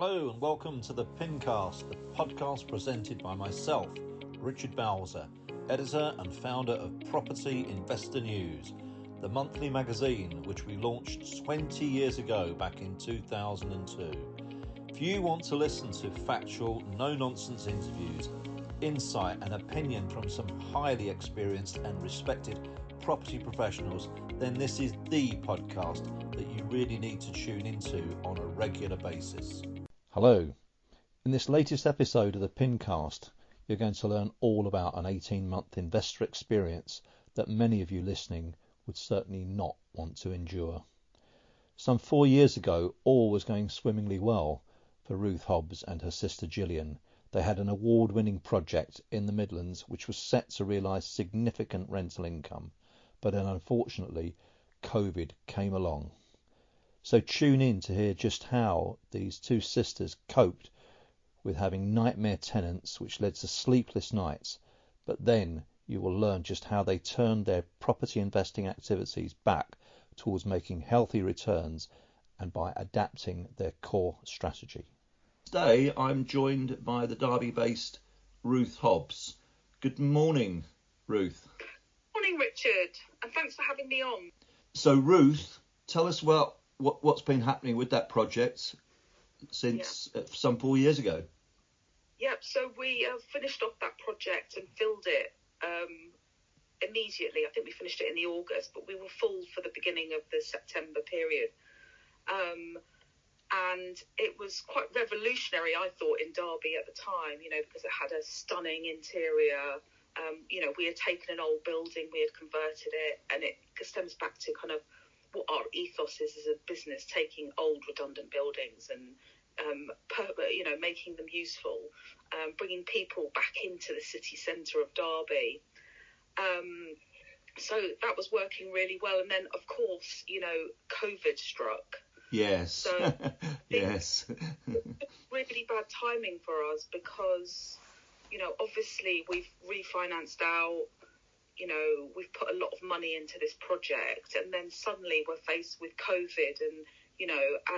Hello and welcome to the PINCast, the podcast presented by myself, Richard Bowser, editor and founder of Property Investor News, the monthly magazine which we launched 20 years ago back in 2002. If you want to listen to factual, no-nonsense interviews, insight and opinion from some highly experienced and respected property professionals, then this is the podcast that you really need to tune into on a regular basis. Hello. In this latest episode of the PINCast, you're going to learn all about an 18-month investor experience that many of you listening would certainly not want to endure. Some 4 years ago, all was going swimmingly well for Ruth Hobbs and her sister Gillian. They had an award-winning project in the Midlands which was set to realise significant rental income, but then unfortunately COVID came along. So tune in to hear just how these two sisters coped with having nightmare tenants which led to sleepless nights, but then you will learn just how they turned their property investing activities back towards making healthy returns and by adapting their core strategy. Today I'm joined by the Derby-based Ruth Hobbs. Good morning, Ruth. Morning, Richard, and thanks for having me on. So Ruth, tell us what's been happening with that project since some 4 years ago. Yep, so we finished off that project and filled it immediately. I think we finished it in the August, but we were full for the beginning of the September period. And it was quite revolutionary, I thought, in Derby at the time, because it had a stunning interior. We had taken an old building, we had converted it, and it stems back to kind of what our ethos is as a business, taking old redundant buildings and making them useful, bringing people back into the city centre of Derby. So that was working really well. And then, of course, COVID struck. Yes. So yes. really bad timing for us because, obviously we've refinanced out, we've put a lot of money into this project, and then suddenly we're faced with COVID, and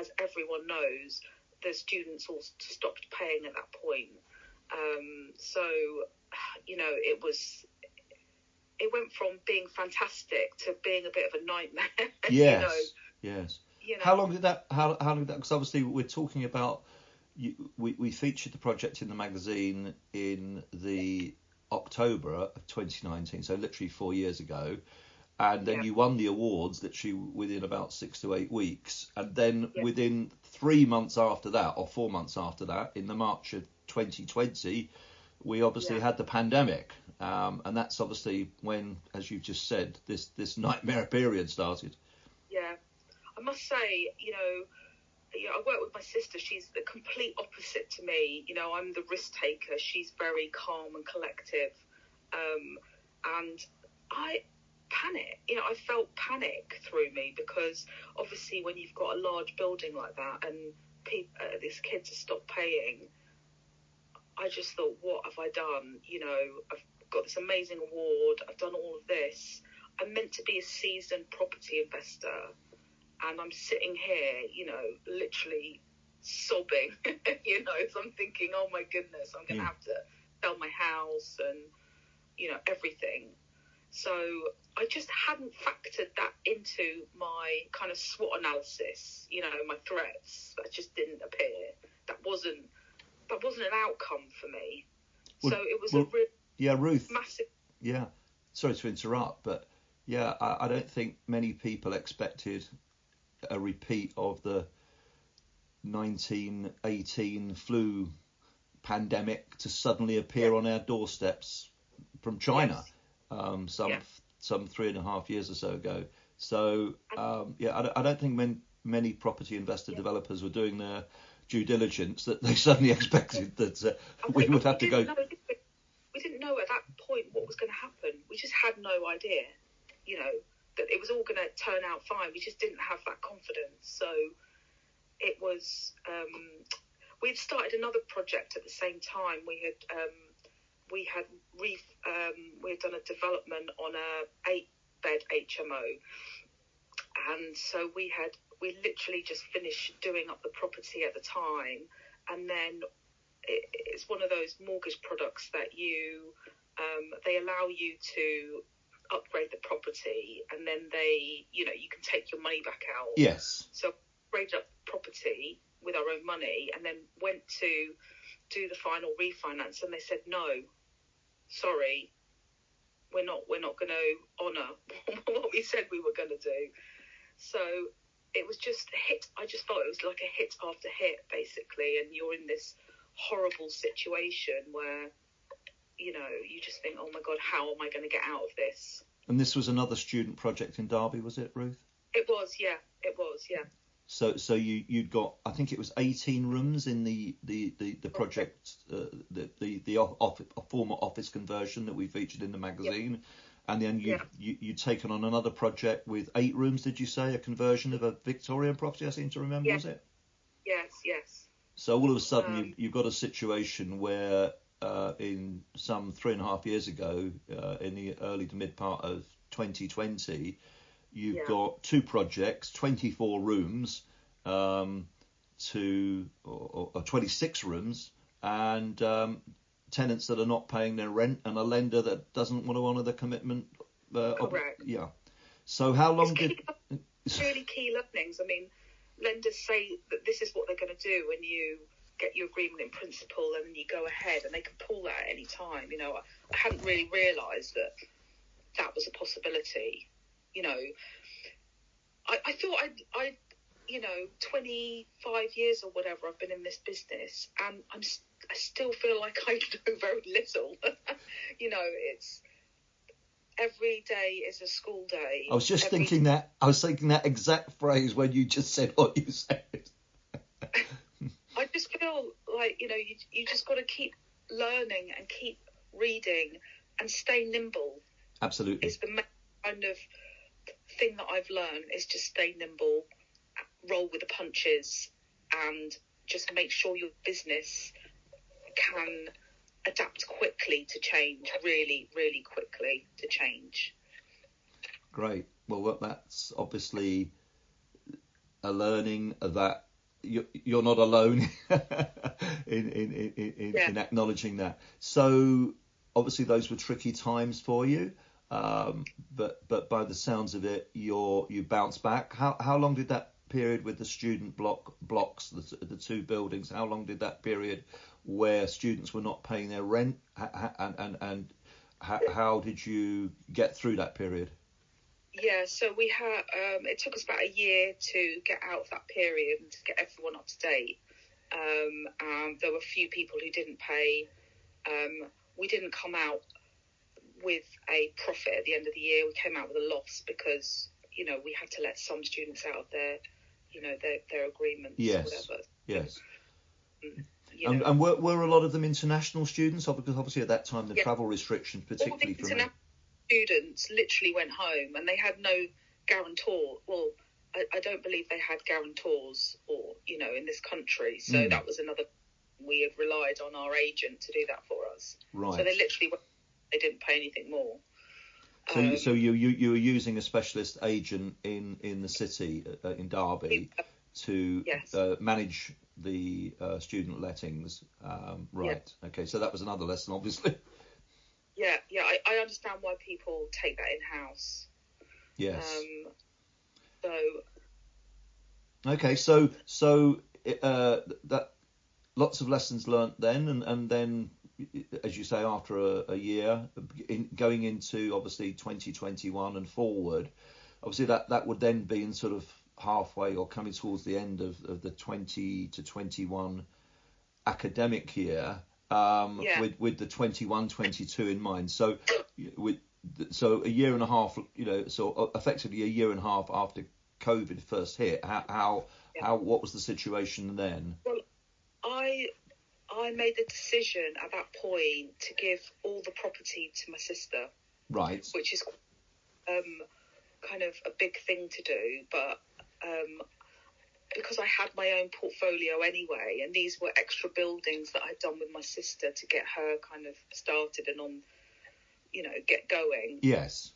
as everyone knows, the students all stopped paying at that point. It went from being fantastic to being a bit of a nightmare. Yes. Yes. How long did that? Because obviously we're talking about. We featured the project in the magazine in the October of 2019, so literally 4 years ago, and then you won the awards literally within about 6 to 8 weeks, and then within 3 months after that, or 4 months after that, in the March of 2020, we obviously had the pandemic, and that's obviously when, as you've just said, this nightmare period started. Yeah, I must say, I work with my sister. She's the complete opposite to me. I'm the risk taker. She's very calm and collective. And I panic. I felt panic through me because obviously when you've got a large building like that and these kids have stopped paying, I just thought, what have I done? I've got this amazing award. I've done all of this. I'm meant to be a seasoned property investor. And I'm sitting here, literally sobbing, so I'm thinking, oh my goodness, I'm going to have to sell my house and, everything. So I just hadn't factored that into my kind of SWOT analysis, my threats. That just didn't appear. That wasn't an outcome for me. So it was Ruth, massive. Yeah, sorry to interrupt, but I don't think many people expected a repeat of the 1918 flu pandemic to suddenly appear on our doorsteps from China, some 3.5 years or so ago. So I don't think many property investor developers were doing their due diligence that they suddenly expected that we would have to go. We didn't know at that point what was going to happen. We just had no idea, that it was all going to turn out fine. We just didn't have that confidence. So it was, we'd started another project at the same time. We had done a development on a 8-bed HMO. And so we literally just finished doing up the property at the time. and then it's one of those mortgage products that they allow you to upgrade the property, and then you can take your money back out. Yes. So upgraded up the property with our own money, and then went to do the final refinance, and they said, no, sorry, we're not going to honour what we said we were going to do. So it was just a hit. I just thought it was like a hit after hit, basically, and you're in this horrible situation where, you just think, oh my God, how am I going to get out of this? And this was another student project in Derby, was it, Ruth? It was, yeah. So you'd got, I think it was 18 rooms in the project, a former office conversion that we featured in the magazine. Yep. And then you'd taken on another project with 8 rooms, did you say? A conversion of a Victorian property, I seem to remember, was it? Yes. So all of a sudden you've got a situation where in some 3.5 years ago, in the early to mid part of 2020, you've got 2 projects, 24 rooms, or 26 rooms, and tenants that are not paying their rent, and a lender that doesn't want to honour the commitment. Correct. Yeah. So how long really key learnings. I mean, lenders say that this is what they're going to do when you get your agreement in principle, and then you go ahead, and they can pull that at any time. I hadn't really realised that was a possibility. I thought I'd 25 years or whatever I've been in this business, and I still feel like I know very little. It's every day is a school day. I was thinking that exact phrase when you just said what you said. I just feel like, you just got to keep learning and keep reading and stay nimble. Absolutely. Is the main kind of thing that I've learned, is just stay nimble, roll with the punches, and just make sure your business can adapt quickly to change, really, really quickly to change. Great. Well, that's obviously a learning that you're not alone in acknowledging that. So obviously those were tricky times for you, but by the sounds of it, you bounced back. How long did that period with the student blocks, the 2 buildings, how long did that period where students were not paying their rent, and how did you get through that period? Yeah, so we had, it took us about a year to get out of that period and to get everyone up to date. And there were a few people who didn't pay. We didn't come out with a profit at the end of the year. We came out with a loss because, we had to let some students out of their agreements. Yes. Whatever. Yes. And were a lot of them international students? Because obviously at that time the travel restrictions, particularly from students, literally went home and they had no guarantor. Well, I don't believe they had guarantors, or in this country. So that was another. We had relied on our agent to do that for us. Right. So they literally they didn't pay anything more. So you were using a specialist agent in the city in Derby to manage the student lettings, right? Yeah. Okay, so that was another lesson, obviously. Yeah, I understand why people take that in house. Yes. Okay, so that lots of lessons learnt then, and then, as you say, after a year, going into obviously 2021 and forward, obviously that would then be in sort of halfway or coming towards the end of the 20 to 21 academic year, with the 21-22 in mind. So a year and a half, so effectively a year and a half after COVID first hit. How what was the situation then? Well, I made the decision at that point to give all the property to my sister. Right. Which is kind of a big thing to do, but because I had my own portfolio anyway, and these were extra buildings that I'd done with my sister to get her kind of started and on, get going. Yes.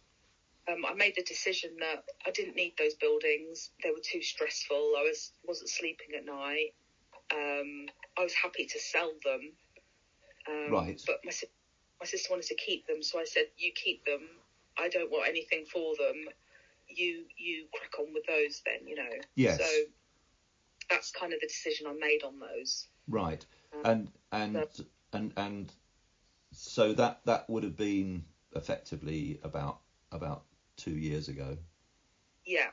I made the decision that I didn't need those buildings. They were too stressful. I wasn't sleeping at night. I was happy to sell them. Right. But my sister wanted to keep them, so I said, you keep them. I don't want anything for them. You crack on with those then, you know. Yes. So that's kind of the decision I made on those. Right. And so that would have been effectively about 2 years ago. Yeah.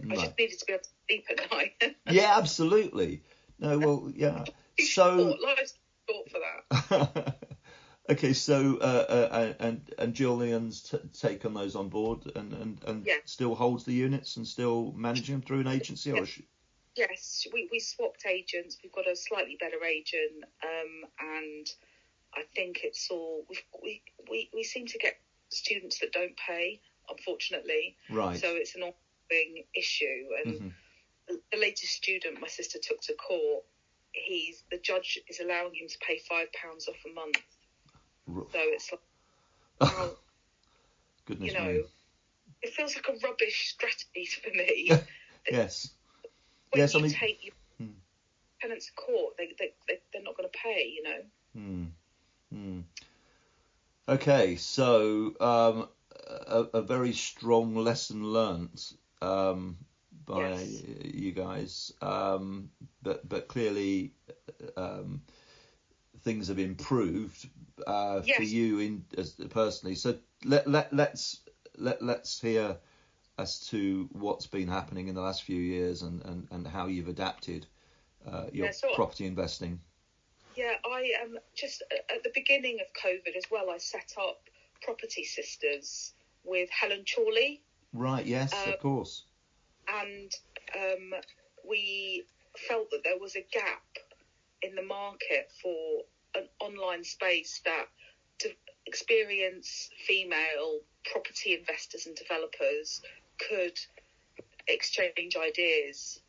Right. I just needed to be able to sleep at night. Yeah, absolutely. No, well, yeah. So life's short for that. Okay, so and Julian's take on those on board and yeah. still holds the units and still managing them through an agency, or yes, we swapped agents. We've got a slightly better agent, and I think it's all we seem to get students that don't pay, unfortunately. Right. So it's an ongoing issue, and the latest student my sister took to court, the judge is allowing him to pay £5 off a month. So it's like, wow, goodness you know, me. It feels like a rubbish strategy for me. Yes. When you take your tenants to court, they're not going to pay, you know. Okay, so a very strong lesson learnt by you guys, but clearly things have improved for you personally. So let's hear as to what's been happening in the last few years and how you've adapted your property investing. Yeah, I just at the beginning of COVID as well, I set up Property Sisters with Helen Chorley. Right, yes, of course. And we felt that there was a gap in the market for an online space that experienced female property investors and developers could exchange ideas.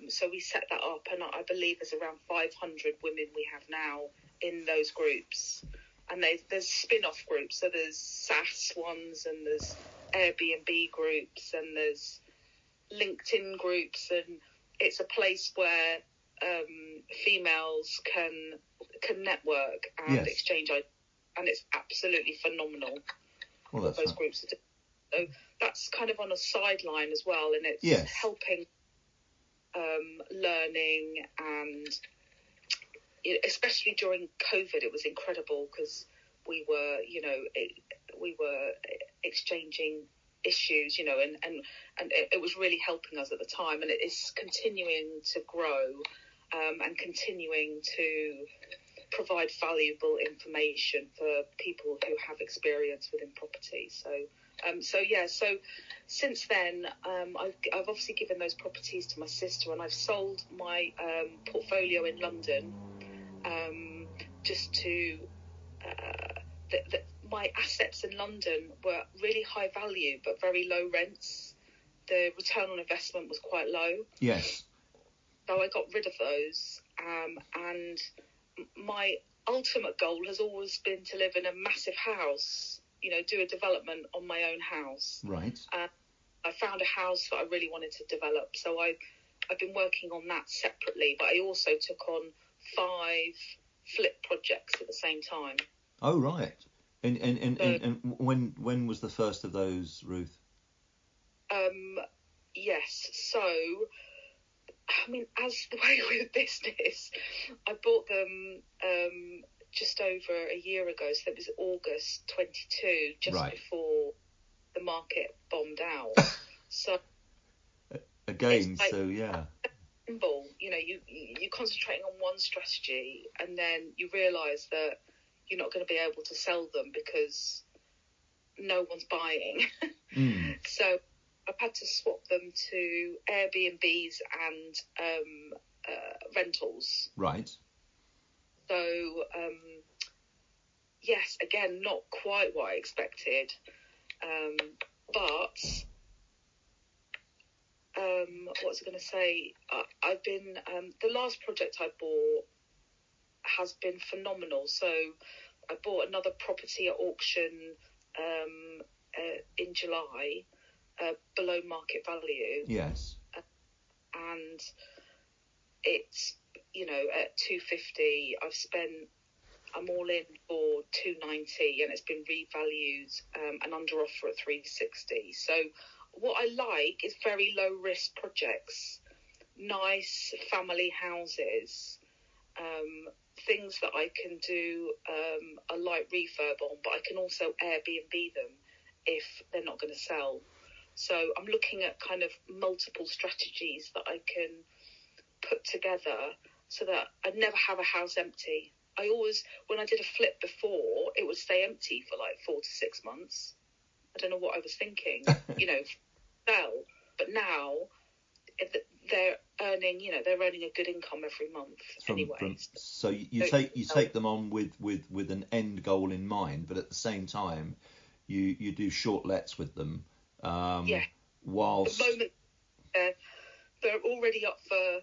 So we set that up, and I believe there's around 500 women we have now in those groups. And there's spin-off groups, so there's SaaS ones, and there's Airbnb groups, and there's LinkedIn groups, and it's a place where females can network and exchange ideas, and it's absolutely phenomenal. Well, what those groups are doing. So that's kind of on a sideline as well, and it's helping learning, and especially during COVID, it was incredible because we were exchanging issues, you know, and it was really helping us at the time, and it is continuing to grow and continuing to provide valuable information for people who have experience within property. So since then, I've obviously given those properties to my sister, and I've sold my portfolio in London just to my assets in London were really high value but very low rents. The return on investment was quite low. Yes. So I got rid of those, and my ultimate goal has always been to live in a massive house, you know, do a development on my own house. Right. I found a house that I really wanted to develop, so I've been working on that separately, but I also took on 5 flip projects at the same time. Oh, right. And when was the first of those, Ruth? Yes, so I mean, as the way with business, I bought them just over a year ago, so it was August 22, just before the market bombed out. So again, like, so yeah. Simple, you know, you're concentrating on one strategy, and then you realise that you're not going to be able to sell them because no one's buying. So I've had to swap them to Airbnbs and rentals. Right. So, yes, again, not quite what I expected. But what was I going to say? I've been, the last project I bought has been phenomenal. So I bought another property at auction in July, below market value. Yes. And it's at 250, I'm all in for 290, and it's been revalued and under offer at 360. So what I like is very low risk projects, nice family houses, things that I can do a light refurb on, but I can also Airbnb them if they're not going to sell. So I'm looking at kind of multiple strategies that I can put together so that I'd never have a house empty. I always, when I did a flip before, it would stay empty for like 4 to 6 months. I don't know what I was thinking, sell. But now they're earning a good income every month anyway. So you take them on with an end goal in mind, but at the same time, you do short lets with them. Whilst at the moment, they're already up for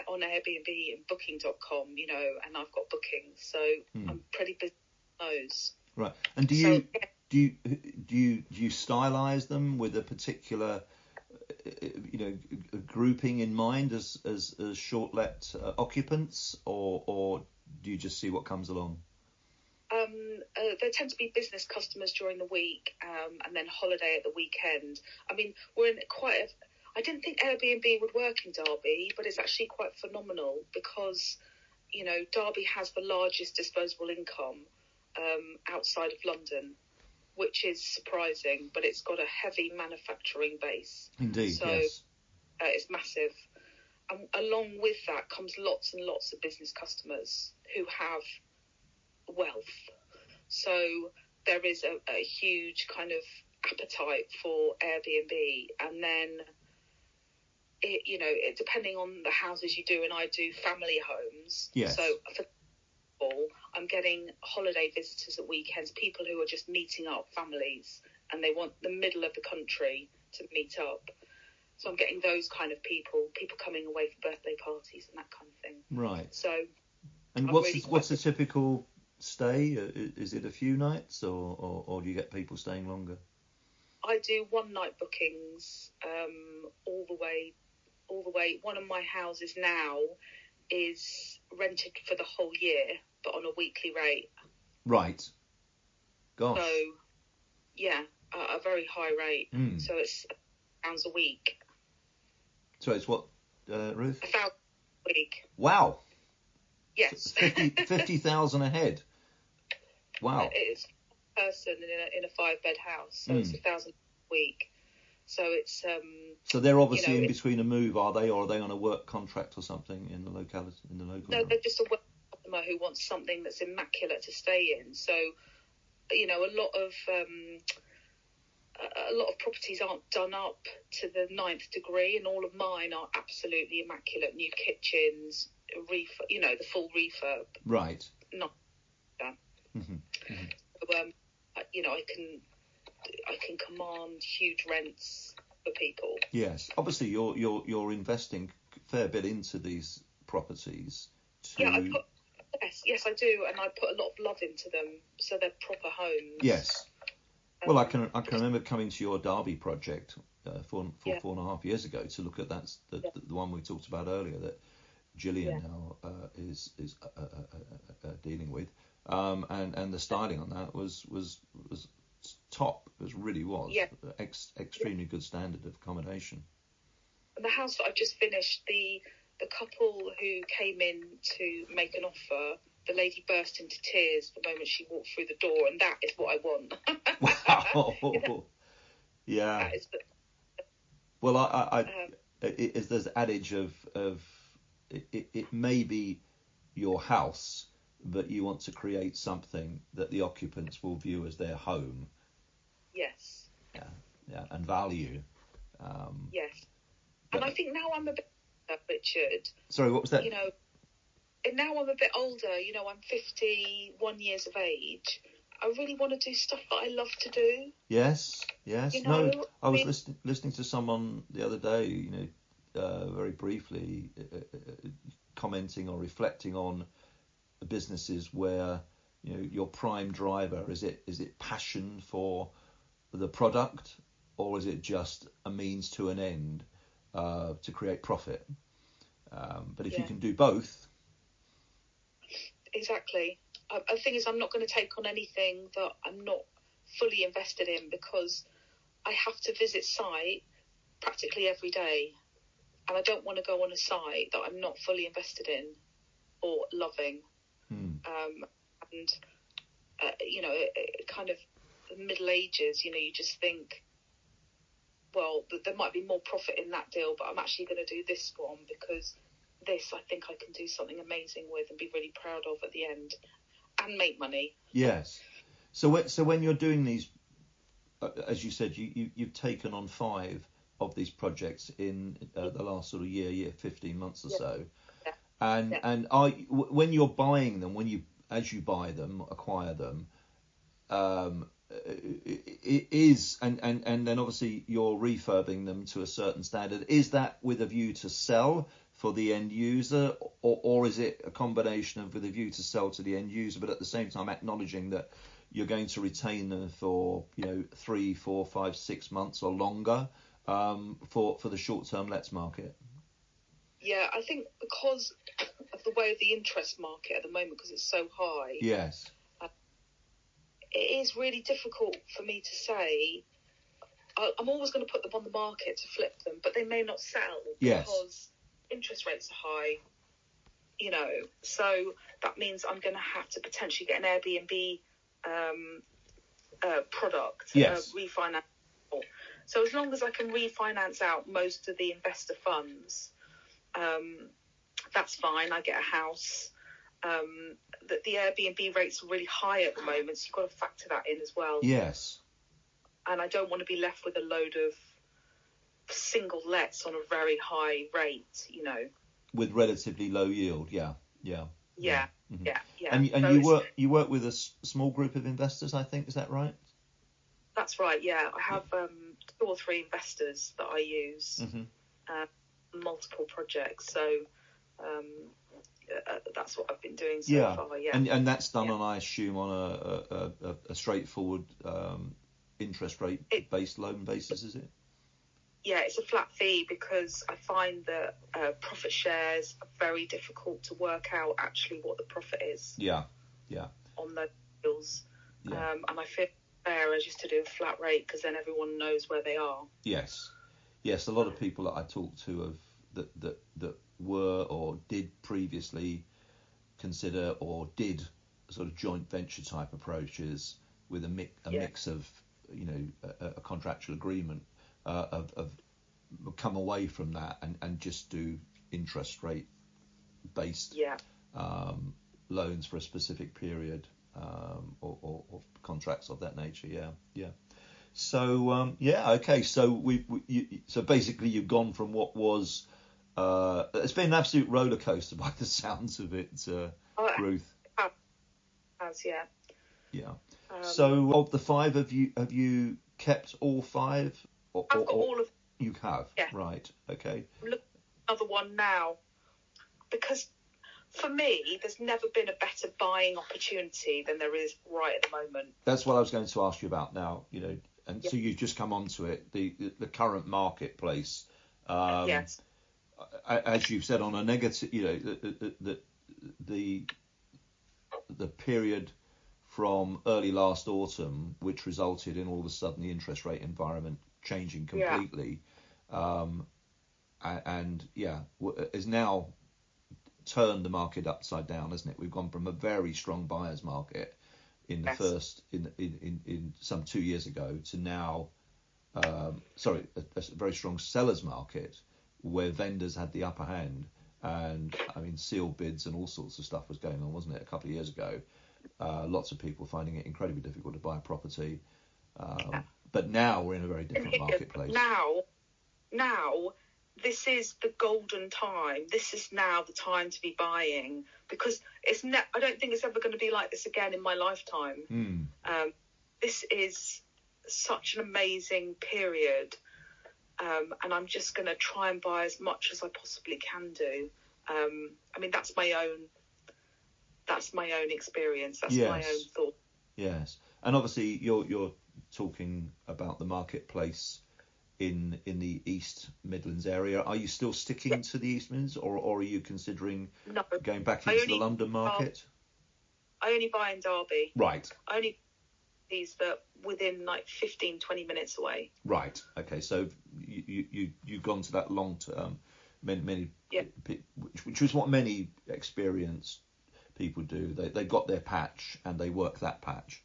on Airbnb and Booking.com, and I've got bookings, so I'm pretty busy with those. Right. And do you stylize them with a particular grouping in mind as short let occupants, or do you just see what comes along? There tend to be business customers during the week, and then holiday at the weekend. I mean, we're in I didn't think Airbnb would work in Derby, but it's actually quite phenomenal because, Derby has the largest disposable income outside of London, which is surprising, but it's got a heavy manufacturing base. Indeed, so, yes. It's massive. And along with that comes lots and lots of business customers who have wealth. So there is a huge kind of appetite for Airbnb, and then it depending on the houses you do, and I do family homes. Yes. So for example, I'm getting holiday visitors at weekends, people who are just meeting up, families, and they want the middle of the country to meet up. So I'm getting those kind of people coming away for birthday parties and that kind of thing. Right. So. And what's the typical stay? Is it a few nights, or do you get people staying longer? I do one night bookings all the way. One of my houses now is rented for the whole year, but on a weekly rate. Right. Gosh. So, yeah, a very high rate. So it's £1,000 a week. So it's what, Ruth? £1,000 a week. Wow. Yes. 50,000 a head. Wow. It's a person in a 5-bed house, so it's £1,000 a week. So it's So they're obviously in between a move, are they, or are they on a work contract or something in the local? No, they're just a customer who wants something that's immaculate to stay in. So, a lot of properties aren't done up to the 9th degree, and all of mine are absolutely immaculate. New kitchens, the full refurb. Right. Not done. Mm-hmm. Mm-hmm. So, I can command huge rents for people. Yes, obviously you're investing a fair bit into these properties. Yes, I do, and I put a lot of love into them, so they're proper homes. Yes. Well, I can remember coming to your Derby project 4.5 years ago to look at the one we talked about earlier that Gillian now is dealing with, and the styling on that was top. It really was. Yeah. Extremely good standard of accommodation. And the house that I've just finished, the couple who came in to make an offer, the lady burst into tears the moment she walked through the door, and that is what I want. Wow. Yeah. That is well, there's adage of it may be your house, but you want to create something that the occupants will view as their home. Yes. Yeah, and value. Yes. And I think now I'm a bit older, Richard. Sorry, what was that? And now I'm a bit older. I'm 51 years of age. I really want to do stuff that I love to do. Yes. No, I was listening to someone the other day, very briefly commenting or reflecting on businesses where, your prime driver, is it passion for the product, or is it just a means to an end to create profit? But if you can do both, exactly. The thing is, I'm not going to take on anything that I'm not fully invested in, because I have to visit site practically every day, and I don't want to go on a site that I'm not fully invested in or loving. And kind of the Middle Ages, you just think, well, there might be more profit in that deal, but I'm actually going to do this one because this I think I can do something amazing with and be really proud of at the end and make money. Yes. So when you're doing these, as you said, you've taken on 5 of these projects in the last sort of year, 15 months or so. Yeah. And when you're buying them, as you buy them, acquire them, it is, and then obviously you're refurbing them to a certain standard. Is that with a view to sell for the end user, or is it a combination of with a view to sell to the end user, but at the same time acknowledging that you're going to retain them for 3, 4, 5, 6 months or longer for the short-term lets market? Yeah, I think because of the way of the interest market at the moment, because it's so high. Yes. It is really difficult for me to say. I'm always going to put them on the market to flip them, but they may not sell because interest rates are high. So that means I'm going to have to potentially get an Airbnb product, refinance. So as long as I can refinance out most of the investor funds, that's fine. I get a house. The Airbnb rates are really high at the moment, so you've got to factor that in as well. Yes. And I don't want to be left with a load of single lets on a very high rate, With relatively low yield, yeah. Mm-hmm. Yeah. And you work with a small group of investors, I think, is that right? That's right, yeah. I have 2 or 3 investors that I use, multiple projects. So that's what I've been doing so far, yeah. And that's done on, I assume, on a straightforward interest rate based loan basis, is it? Yeah, it's a flat fee, because I find that profit shares are very difficult to work out actually what the profit is. Yeah. On the deals. Yeah. And I feel fairer just to do a flat rate, because then everyone knows where they are. Yes. A lot of people that I talk to that were or did previously consider or did sort of joint venture type approaches with a mix of a contractual agreement of come away from that and just do interest rate based loans for a specific period or contracts of that nature. Yeah. So okay. So so basically you've gone from what was it's been an absolute roller coaster by the sounds of it, Ruth. Yeah. So of the 5, have you kept all 5? I've got all of them. You have? Yeah. Right, okay. I'm looking at another one now, because for me, there's never been a better buying opportunity than there is right at the moment. That's what I was going to ask you about now, so you've just come onto it, the current marketplace. Yes. As you've said, on a negative, the period from early last autumn, which resulted in all of a sudden the interest rate environment changing completely, has now turned the market upside down, hasn't it? We've gone from a very strong buyer's market in the first in some 2 years ago to now, a very strong seller's market where vendors had the upper hand, and I mean sealed bids and all sorts of stuff was going on, wasn't it, a couple of years ago? Lots of people finding it incredibly difficult to buy a property. But now we're in a very different marketplace. Now, this is the golden time. This is now the time to be buying, because I don't think it's ever going to be like this again in my lifetime. This is such an amazing period, and I'm just going to try and buy as much as I possibly can do. I mean, that's my own experience. That's my own thought. Yes, and obviously you're talking about the marketplace in the East Midlands area. Are you still sticking to the East Midlands, or are you considering going back into the London market? I only buy in Derby. Right. I only these that within like 15, 20 minutes away. Right. Okay. So you've gone to that long term, many which is what many experienced people do. They got their patch and they work that patch.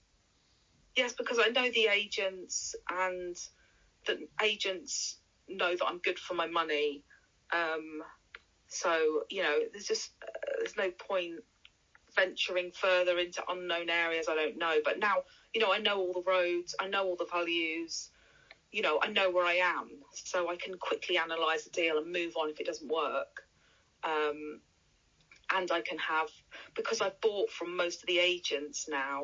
Yes, because I know the agents, and the agents know that I'm good for my money. So there's no point venturing further into unknown areas I don't know. But now, I know all the roads, I know all the values, I know where I am, so I can quickly analyse the deal and move on if it doesn't work. And I can have, because I've bought from most of the agents now,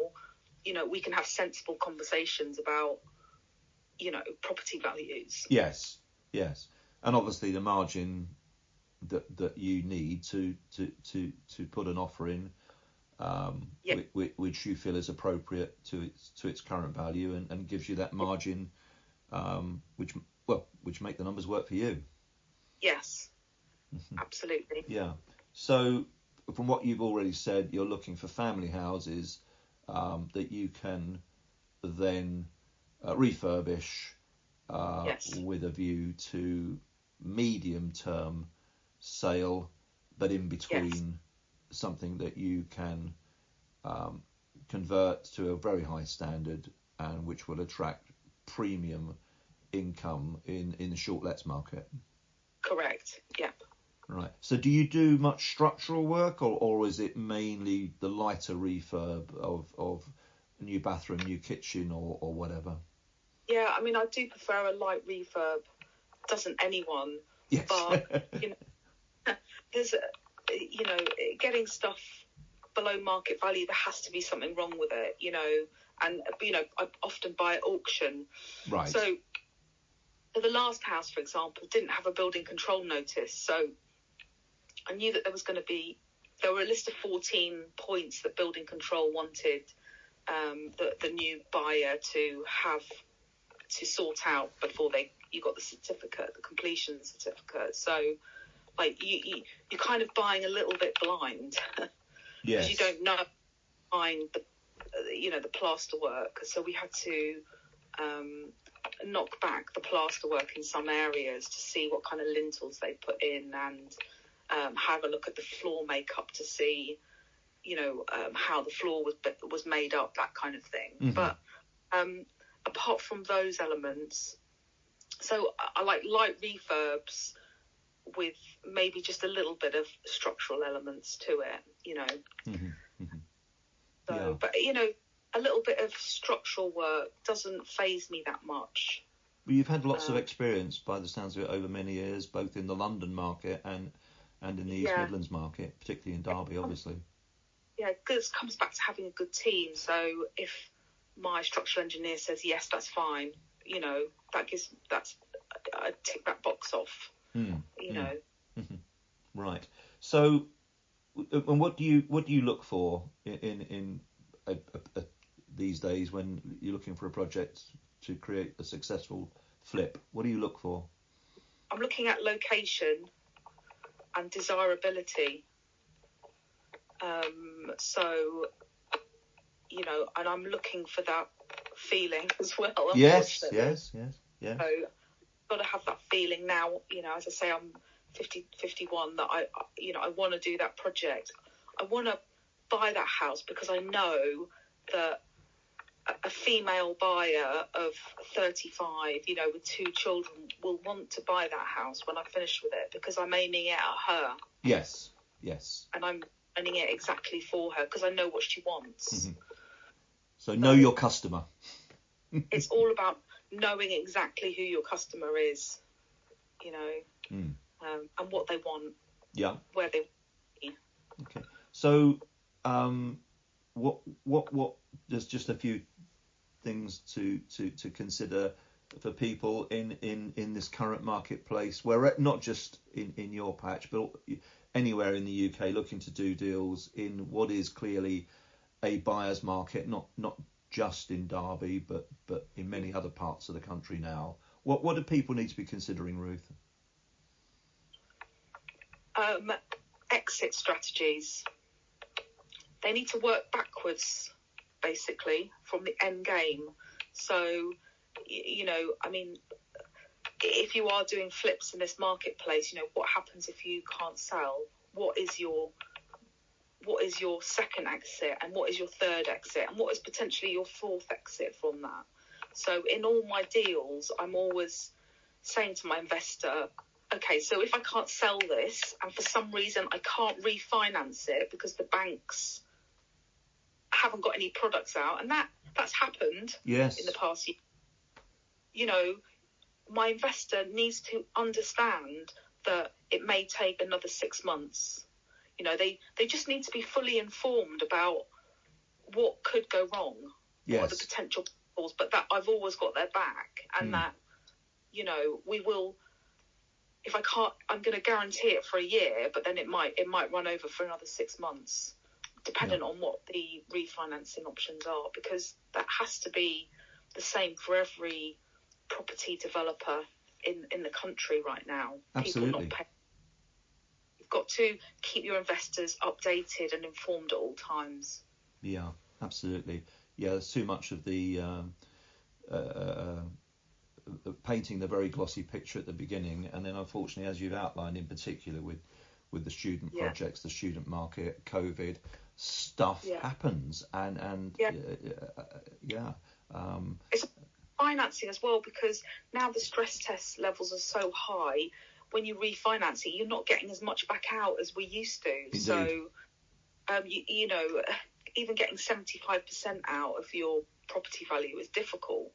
we can have sensible conversations about, property values. Yes. And obviously the margin that you need to put an offer in, which you feel is appropriate to its current value, and gives you that margin, which make the numbers work for you. Yes, absolutely. Yeah. So from what you've already said, you're looking for family houses that you can then refurbish with a view to medium-term sale, but in between something that you can convert to a very high standard, and which will attract premium income in the short lets market. Correct. Yeah. Right. So do you do much structural work, or is it mainly the lighter refurb of a new bathroom, new kitchen, or whatever? Yeah, I mean, I do prefer a light refurb. Doesn't anyone? Yes. But, there's, getting stuff below market value, there has to be something wrong with it, and, I often buy at auction. Right. So the last house, for example, didn't have a building control notice. So I knew that there were a list of 14 points that building control wanted the new buyer to sort out before you got the certificate, the completion certificate. So, like, you're kind of buying a little bit blind. Yes. Because you don't know behind the plaster work. So we had to knock back the plaster work in some areas to see what kind of lintels they put in, and have a look at the floor makeup to see, how the floor was made up, that kind of thing. Mm-hmm. But apart from those elements, so I like light refurbs with maybe just a little bit of structural elements to it, Mm-hmm. Mm-hmm. So, yeah. But, a little bit of structural work doesn't faze me that much. Well, you've had lots of experience, by the sounds of it, over many years, both in the London market and in the East Midlands market, particularly in Derby, obviously. Yeah, this comes back to having a good team. So if my structural engineer says, yes, that's fine, I tick that box off, Mm-hmm. Right. So, and what do you look for in these days when you're looking for a project to create a successful flip? What do you look for? I'm looking at location and desirability. And I'm looking for that feeling as well. Yes. So got to have that feeling now. As I say, I'm 51. That I want to do that project. I want to buy that house because I know that a female buyer of 35, with 2 children, will want to buy that house when I finish with it, because I'm aiming it at her. Yes. And I'm aiming it exactly for her because I know what she wants. Mm-hmm. So know your customer. It's all about knowing exactly who your customer is, and what they want. Yeah. Where they want to be. Okay. So, what? There's just a few things to consider for people in this current marketplace, where not just in your patch, but anywhere in the UK looking to do deals in what is clearly a buyer's market, not just in Derby, but in many other parts of the country now. What do people need to be considering, Ruth? Exit strategies. They need to work backwards, basically, from the end game. So, I mean, if you are doing flips in this marketplace, what happens if you can't sell? What is your second exit, and what is your third exit, and what is potentially your fourth exit from that? So in all my deals, I'm always saying to my investor, okay, so if I can't sell this and for some reason I can't refinance it because the banks haven't got any products out, and that's happened in the past year, my investor needs to understand that it may take another 6 months. They just need to be fully informed about what could go wrong, what are the potential pitfalls, but that I've always got their back, and that, we will, if I can't, I'm going to guarantee it for a year, but then it might run over for another 6 months, depending on what the refinancing options are, because that has to be the same for every property developer in the country right now. Absolutely. People not paying. You've got to keep your investors updated and informed at all times. Yeah, absolutely. Yeah, there's too much of the painting the very glossy picture at the beginning, and then unfortunately, as you've outlined in particular with the student projects, the student market, COVID, stuff happens, and it's financing as well, because now the stress test levels are so high. When you refinance it, you're not getting as much back out as we used to. Indeed. So, even getting 75% out of your property value is difficult.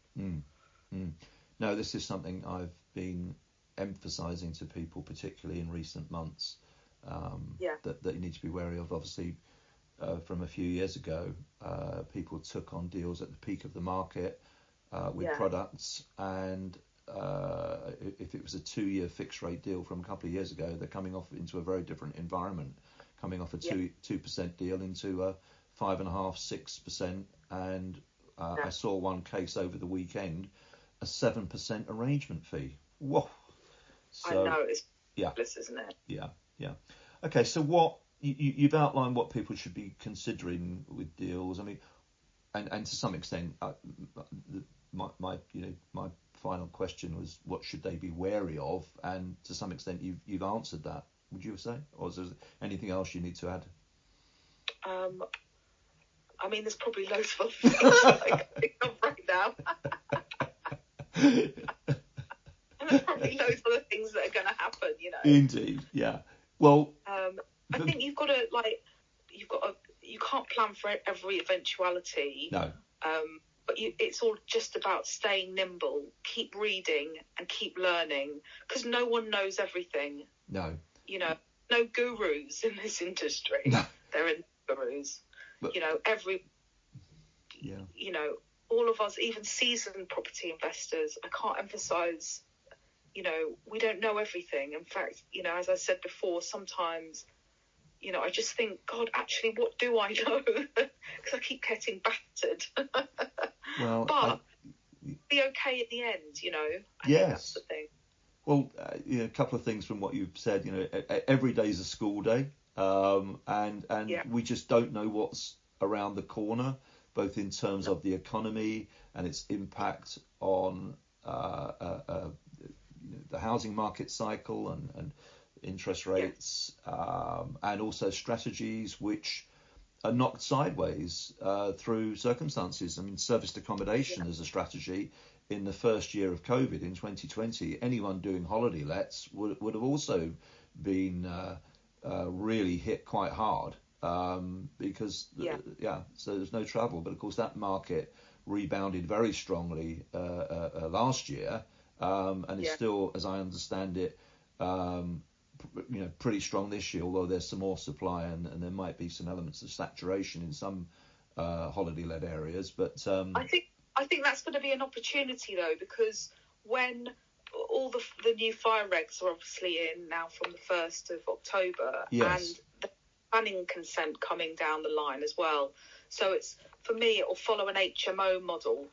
No, this is something I've been emphasising to people, particularly in recent months, that you need to be wary of. Obviously, from a few years ago, people took on deals at the peak of the market with products, and if it was a 2-year fixed rate deal from a couple of years ago, they're coming off into a very different environment, coming off a 2% deal into a 5.5%, 6%, and I saw one case over the weekend, a 7% arrangement fee. Whoa! So, I know, it's ridiculous, isn't it? Yeah. Okay, so what you've outlined what people should be considering with deals. I mean, and to some extent, my final question was, what should they be wary of? And to some extent, you've answered that. Would you say, or is there anything else you need to add? I mean, there's probably loads of other things I can think of right now. And there's probably loads of other things that are going to happen, Indeed, yeah. Well, I think you can't plan for every eventuality. No. But it's all just about staying nimble, keep reading and keep learning, because no one knows everything. No. No gurus in this industry. No. There are no gurus. But, all of us, even seasoned property investors, I can't emphasise, we don't know everything. In fact, as I said before, sometimes, I just think, God, actually, what do I know? Because I keep getting battered. Well, but be okay at the end, I yes. think that's the thing. Well, a couple of things from what you've said. Every day is a school day, and we just don't know what's around the corner, both in terms of the economy and its impact on the housing market cycle and interest rates, and also strategies which are knocked sideways through circumstances. I mean, serviced accommodation as a strategy in the first year of COVID in 2020, anyone doing holiday lets would have also been really hit quite hard, because so there's no travel. But of course that market rebounded very strongly last year, and is still, as I understand it, pretty strong this year, although there's some more supply and there might be some elements of saturation in some holiday-led areas. But I think that's going to be an opportunity, though, because when all the new fire regs are obviously in now from the 1st of October, and the planning consent coming down the line as well. So for me, it will follow an HMO model.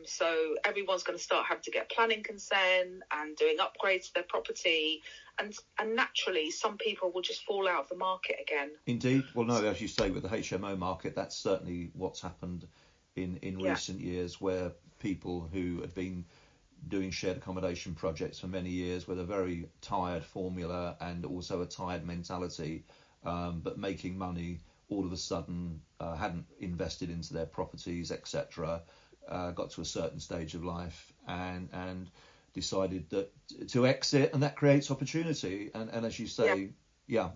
So everyone's going to start having to get planning consent and doing upgrades to their property. And naturally, some people will just fall out of the market again. Indeed. Well, no, as you say, with the HMO market, that's certainly what's happened in recent years, where people who had been doing shared accommodation projects for many years with a very tired formula and also a tired mentality, but making money, all of a sudden hadn't invested into their properties, etc., got to a certain stage of life and decided that to exit, and that creates opportunity. And as you say, yeah.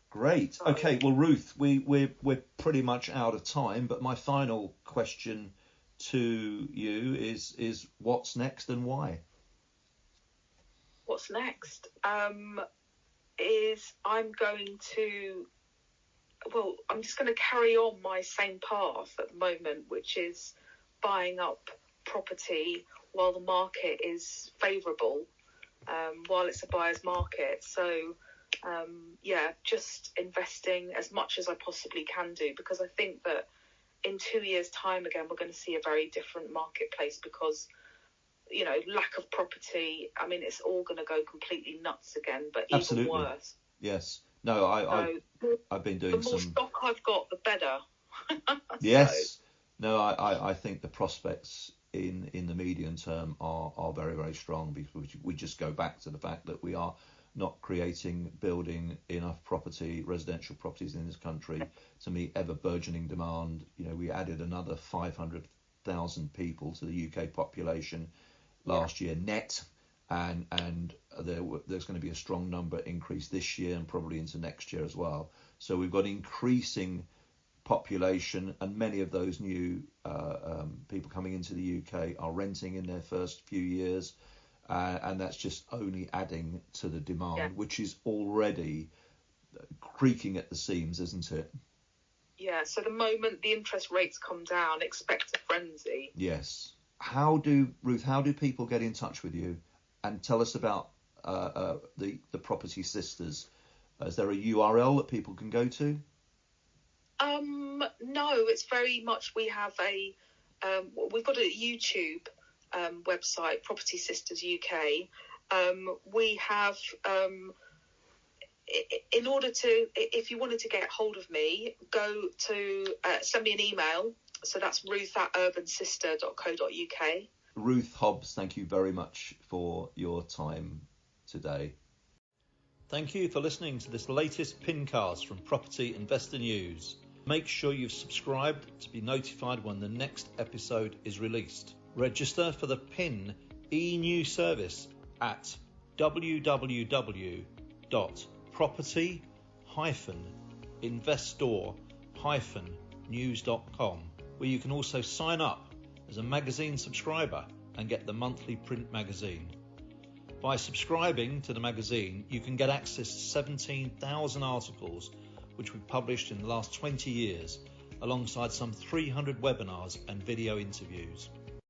Great. Okay. Well, Ruth, we're pretty much out of time, but my final question to you is what's next and why? What's next? Is I'm just going to carry on my same path at the moment, which is buying up property while the market is favourable, while it's a buyer's market. So, just investing as much as I possibly can do, because I think that in 2 years' time, again, we're going to see a very different marketplace because, lack of property, I mean, it's all going to go completely nuts again, but Absolutely. Even worse. Yes. No, I've been doing the more stock I've got, the better. Yes. No, I think the prospects in the medium term are very, very strong, because we just go back to the fact that we are not building enough residential properties in this country to meet ever burgeoning demand. We added another 500,000 people to the UK population last year net, and there's going to be a strong number increase this year and probably into next year as well. So we've got increasing population, and many of those new people coming into the UK are renting in their first few years. And that's just only adding to the demand, which is already creaking at the seams, isn't it? Yeah, so the moment the interest rates come down, expect a frenzy. Yes. Ruth, how do people get in touch with you? And tell us about the Property Sisters. Is there a URL that people can go to? No, it's very much, we've got a YouTube website, Property Sisters UK. We have, in order to, if you wanted to get hold of me, go to send me an email. So that's ruth@urbansister.co.uk. Ruth Hobbs, thank you very much for your time today. Thank you for listening to this latest PINCast from Property Investor News. Make sure you've subscribed to be notified when the next episode is released. Register for the PIN e-news service at www.property-investor-news.com, where you can also sign up as a magazine subscriber and get the monthly print magazine. By subscribing to the magazine, you can get access to 17,000 articles which we've published in the last 20 years, alongside some 300 webinars and video interviews.